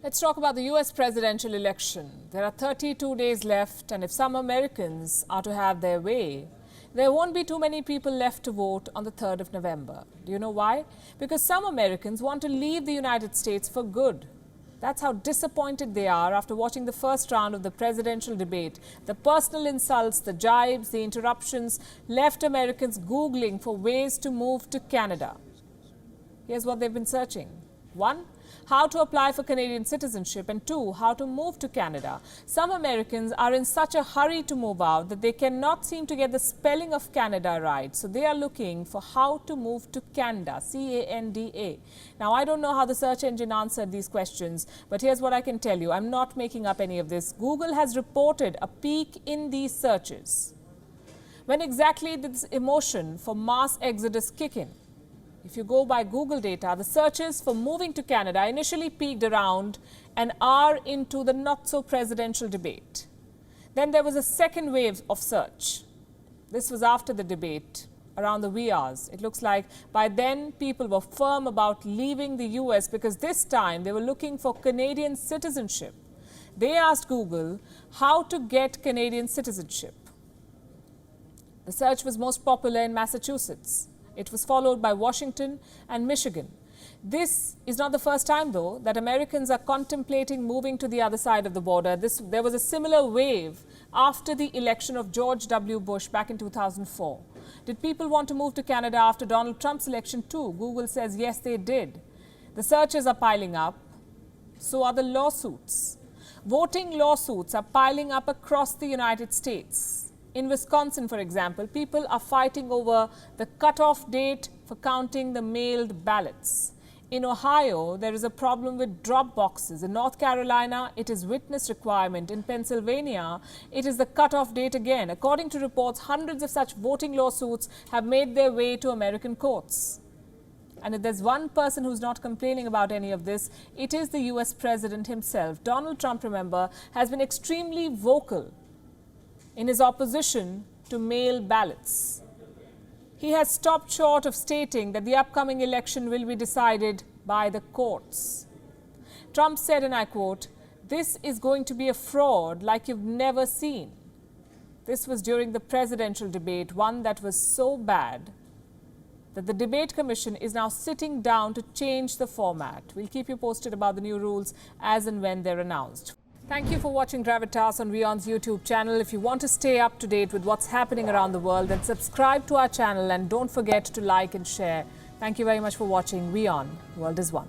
Let's talk about the US presidential election. There are 32 days left, and if some Americans are to have their way, there won't be too many people left to vote on the 3rd of November. Do you know why? Because some Americans want to leave the United States for good. That's how disappointed they are after watching the first round of the presidential debate. The personal insults, the jibes, the interruptions left Americans Googling for ways to move to Canada. Here's what they've been searching. 1. How to apply for Canadian citizenship, and 2. How to move to Canada. Some Americans are in such a hurry to move out that they cannot seem to get the spelling of Canada right. So they are looking for how to move to Canda, C-A-N-D-A. Now, I don't know how the search engine answered these questions, but here's what I can tell you. I'm not making up any of this. Google has reported a peak in these searches. When exactly did this emotion for mass exodus kick in? If you go by Google data, the searches for moving to Canada initially peaked around an hour into the not-so-presidential debate. Then there was a second wave of search. This was after the debate, around the wee hours. It looks like by then people were firm about leaving the US because this time they were looking for Canadian citizenship. They asked Google how to get Canadian citizenship. The search was most popular in Massachusetts. It was followed by Washington and Michigan. This is not the first time, though, that Americans are contemplating moving to the other side of the border. There was a similar wave after the election of George W. Bush back in 2004. Did people want to move to Canada after Donald Trump's election too? Google says yes, they did. The searches are piling up. So are the lawsuits. Voting lawsuits are piling up across the United States. In Wisconsin, for example, people are fighting over the cutoff date for counting the mailed ballots. In Ohio, there is a problem with drop boxes. In North Carolina, it is witness requirement. In Pennsylvania, it is the cutoff date again. According to reports, hundreds of such voting lawsuits have made their way to American courts. And if there's one person who's not complaining about any of this, it is the US president himself. Donald Trump, remember, has been extremely vocal in his opposition to mail ballots. He has stopped short of stating that the upcoming election will be decided by the courts. Trump said, and I quote, "This is going to be a fraud like you've never seen." This was during the presidential debate, one that was so bad that the Debate Commission is now sitting down to change the format. We'll keep you posted about the new rules as and when they're announced. Thank you for watching Gravitas on WION's YouTube channel. If you want to stay up to date with what's happening around the world, then subscribe to our channel and don't forget to like and share. Thank you very much for watching WION. The world is one.